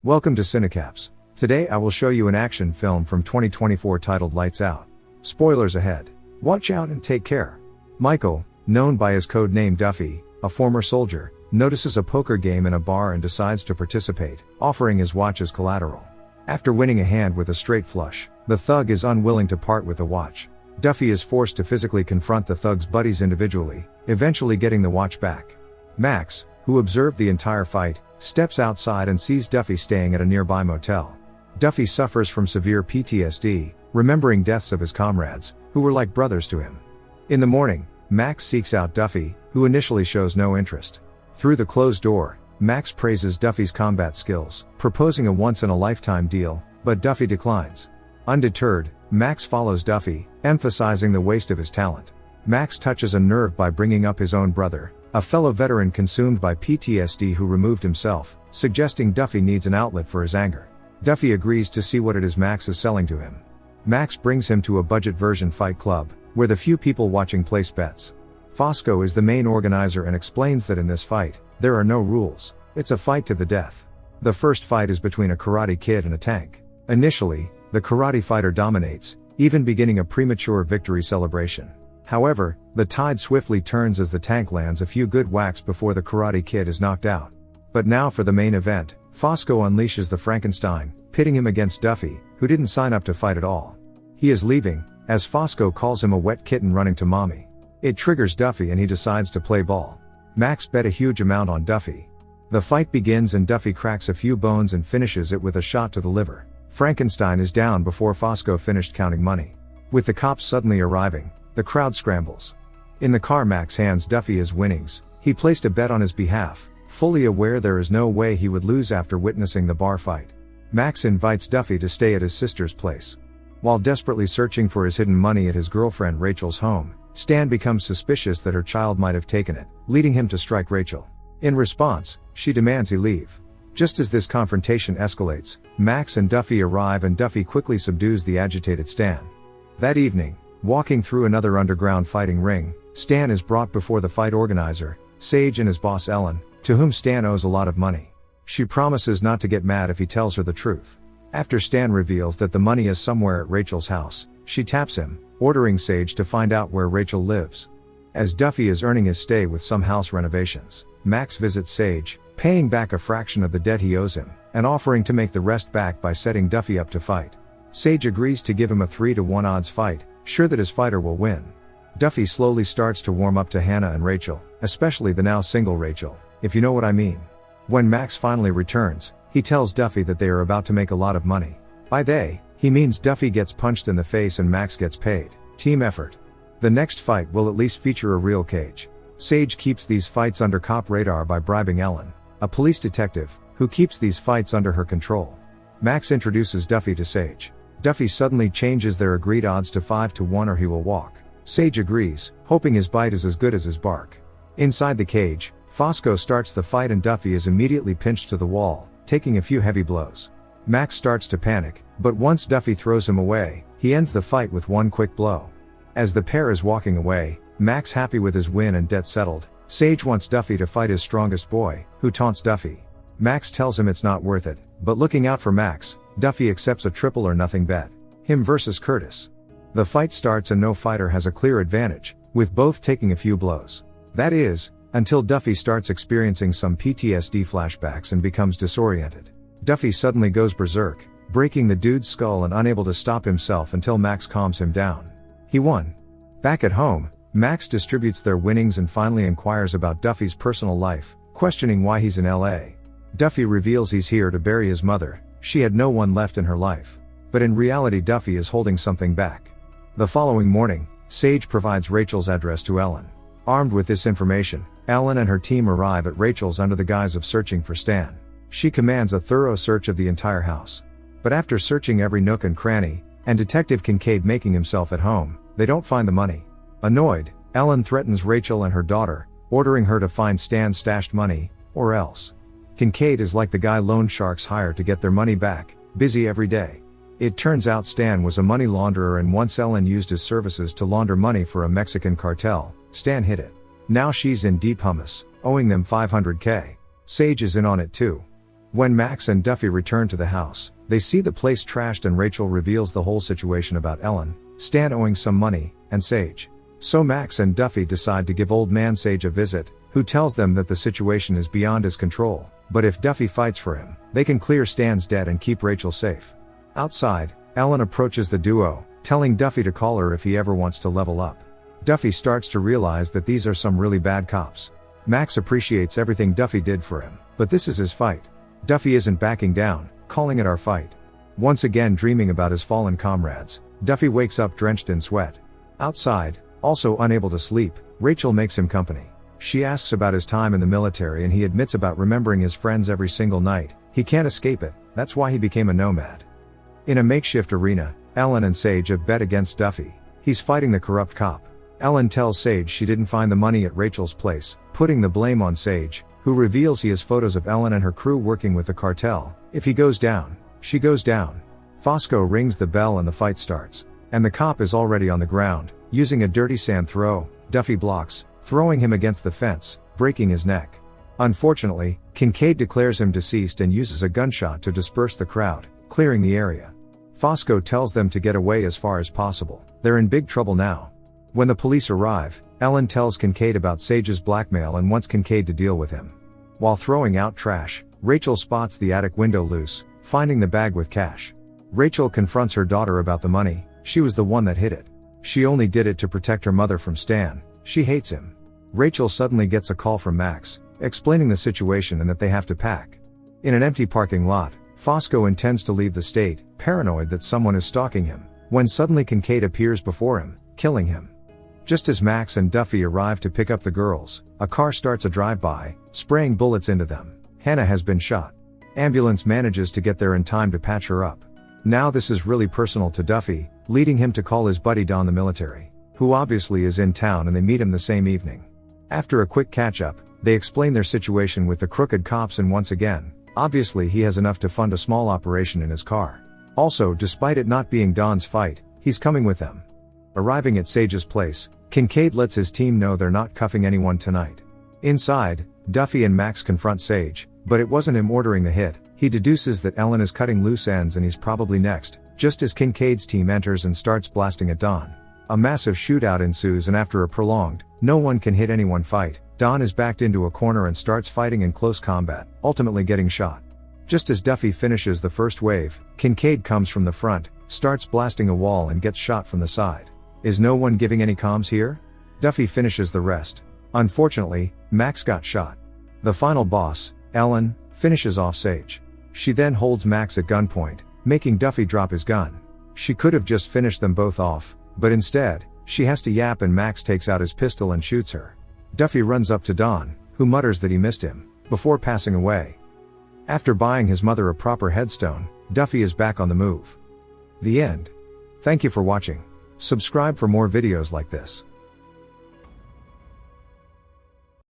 Welcome to Cinecaps. Today I will show you an action film from 2024 titled Lights Out. Spoilers ahead. Watch out and take care. Michael, known by his code name Duffy, a former soldier, notices a poker game in a bar and decides to participate, offering his watch as collateral. After winning a hand with a straight flush, the thug is unwilling to part with the watch. Duffy is forced to physically confront the thug's buddies individually, eventually getting the watch back. Max, who observed the entire fight, steps outside and sees Duffy staying at a nearby motel. Duffy suffers from severe PTSD, remembering deaths of his comrades, who were like brothers to him. In the morning, Max seeks out Duffy, who initially shows no interest. Through the closed door, Max praises Duffy's combat skills, proposing a once-in-a-lifetime deal, but Duffy declines. Undeterred, Max follows Duffy, emphasizing the waste of his talent. Max touches a nerve by bringing up his own brother, a fellow veteran consumed by PTSD who removed himself, suggesting Duffy needs an outlet for his anger. Duffy agrees to see what it is Max is selling to him. Max brings him to a budget version fight club, where the few people watching place bets. Fosco is the main organizer and explains that in this fight, there are no rules. It's a fight to the death. The first fight is between a karate kid and a tank. Initially, the karate fighter dominates, even beginning a premature victory celebration. However, the tide swiftly turns as the tank lands a few good whacks before the karate kid is knocked out. But now for the main event, Fosco unleashes the Frankenstein, pitting him against Duffy, who didn't sign up to fight at all. He is leaving, as Fosco calls him a wet kitten running to mommy. It triggers Duffy and he decides to play ball. Max bet a huge amount on Duffy. The fight begins and Duffy cracks a few bones and finishes it with a shot to the liver. Frankenstein is down before Fosco finished counting money. With the cops suddenly arriving, the crowd scrambles. In the car, Max hands Duffy his winnings. He placed a bet on his behalf, fully aware there is no way he would lose after witnessing the bar fight. Max invites Duffy to stay at his sister's place. While desperately searching for his hidden money at his girlfriend Rachel's home, Stan becomes suspicious that her child might have taken it, leading him to strike Rachel. In response, she demands he leave. Just as this confrontation escalates, Max and Duffy arrive and Duffy quickly subdues the agitated Stan. That evening, walking through another underground fighting ring, Stan is brought before the fight organizer, Sage, and his boss Ellen, to whom Stan owes a lot of money. She promises not to get mad if he tells her the truth. After Stan reveals that the money is somewhere at Rachel's house, she taps him, ordering Sage to find out where Rachel lives. As Duffy is earning his stay with some house renovations, Max visits Sage, paying back a fraction of the debt he owes him, and offering to make the rest back by setting Duffy up to fight. Sage agrees to give him a 3-to-1 odds fight, sure that his fighter will win. Duffy slowly starts to warm up to Hannah and Rachel, especially the now single Rachel, if you know what I mean. When Max finally returns, he tells Duffy that they are about to make a lot of money. By they, he means Duffy gets punched in the face and Max gets paid. Team effort. The next fight will at least feature a real cage. Sage keeps these fights under cop radar by bribing Ellen, a police detective, who keeps these fights under her control. Max introduces Duffy to Sage. Duffy suddenly changes their agreed odds to 5-to-1 or he will walk. Sage agrees, hoping his bite is as good as his bark. Inside the cage, Fosco starts the fight and Duffy is immediately pinched to the wall, taking a few heavy blows. Max starts to panic, but once Duffy throws him away, he ends the fight with one quick blow. As the pair is walking away, Max happy with his win and debt settled, Sage wants Duffy to fight his strongest boy, who taunts Duffy. Max tells him it's not worth it, but looking out for Max, Duffy accepts a triple or nothing bet. Him versus Curtis. The fight starts and no fighter has a clear advantage, with both taking a few blows. That is, until Duffy starts experiencing some PTSD flashbacks and becomes disoriented. Duffy suddenly goes berserk, breaking the dude's skull and unable to stop himself until Max calms him down. He won. Back at home, Max distributes their winnings and finally inquires about Duffy's personal life, questioning why he's in LA. Duffy reveals he's here to bury his mother. She had no one left in her life. But in reality Duffy is holding something back. The following morning, Sage provides Rachel's address to Ellen. Armed with this information, Ellen and her team arrive at Rachel's under the guise of searching for Stan. She commands a thorough search of the entire house. But after searching every nook and cranny, and Detective Kincaid making himself at home, they don't find the money. Annoyed, Ellen threatens Rachel and her daughter, ordering her to find Stan's stashed money, or else. Kincaid is like the guy loan sharks hire to get their money back, busy every day. It turns out Stan was a money launderer and once Ellen used his services to launder money for a Mexican cartel, Stan hid it. Now she's in deep hummus, owing them $500K. Sage is in on it too. When Max and Duffy return to the house, they see the place trashed and Rachel reveals the whole situation about Ellen, Stan owing some money, and Sage. So Max and Duffy decide to give old man Sage a visit, who tells them that the situation is beyond his control, but if Duffy fights for him, they can clear Stan's debt and keep Rachel safe. Outside, Ellen approaches the duo, telling Duffy to call her if he ever wants to level up. Duffy starts to realize that these are some really bad cops. Max appreciates everything Duffy did for him, but this is his fight. Duffy isn't backing down, calling it our fight. Once again dreaming about his fallen comrades, Duffy wakes up drenched in sweat. Outside, also unable to sleep, Rachel makes him company. She asks about his time in the military and he admits about remembering his friends every single night. He can't escape it, that's why he became a nomad. In a makeshift arena, Ellen and Sage have bet against Duffy. He's fighting the corrupt cop. Ellen tells Sage she didn't find the money at Rachel's place, putting the blame on Sage, who reveals he has photos of Ellen and her crew working with the cartel. If he goes down, she goes down. Fosco rings the bell and the fight starts. And the cop is already on the ground, using a dirty sand throw. Duffy blocks, throwing him against the fence, breaking his neck. Unfortunately, Kincaid declares him deceased and uses a gunshot to disperse the crowd, clearing the area. Fosco tells them to get away as far as possible. They're in big trouble now. When the police arrive, Ellen tells Kincaid about Sage's blackmail and wants Kincaid to deal with him. While throwing out trash, Rachel spots the attic window loose, finding the bag with cash. Rachel confronts her daughter about the money. She was the one that hid it. She only did it to protect her mother from Stan. She hates him. Rachel suddenly gets a call from Max, explaining the situation and that they have to pack. In an empty parking lot, Fosco intends to leave the state, paranoid that someone is stalking him, when suddenly Kincaid appears before him, killing him. Just as Max and Duffy arrive to pick up the girls, a car starts a drive-by, spraying bullets into them. Hannah has been shot. Ambulance manages to get there in time to patch her up. Now this is really personal to Duffy, leading him to call his buddy Don the military, who obviously is in town, and they meet him the same evening. After a quick catch-up, they explain their situation with the crooked cops, and once again, obviously he has enough to fund a small operation in his car. Also, despite it not being Don's fight, he's coming with them. Arriving at Sage's place, Kincaid lets his team know they're not cuffing anyone tonight. Inside, Duffy and Max confront Sage, but it wasn't him ordering the hit. He deduces that Ellen is cutting loose ends and he's probably next, just as Kincaid's team enters and starts blasting at Don. A massive shootout ensues, and after a prolonged, no one can hit anyone fight, Don is backed into a corner and starts fighting in close combat, ultimately getting shot. Just as Duffy finishes the first wave, Kincaid comes from the front, starts blasting a wall and gets shot from the side. Is no one giving any comms here? Duffy finishes the rest. Unfortunately, Max got shot. The final boss, Ellen, finishes off Sage. She then holds Max at gunpoint, making Duffy drop his gun. She could have just finished them both off, but instead, she has to yap and Max takes out his pistol and shoots her. Duffy runs up to Don, who mutters that he missed him, before passing away. After buying his mother a proper headstone, Duffy is back on the move. The end. Thank you for watching. Subscribe for more videos like this.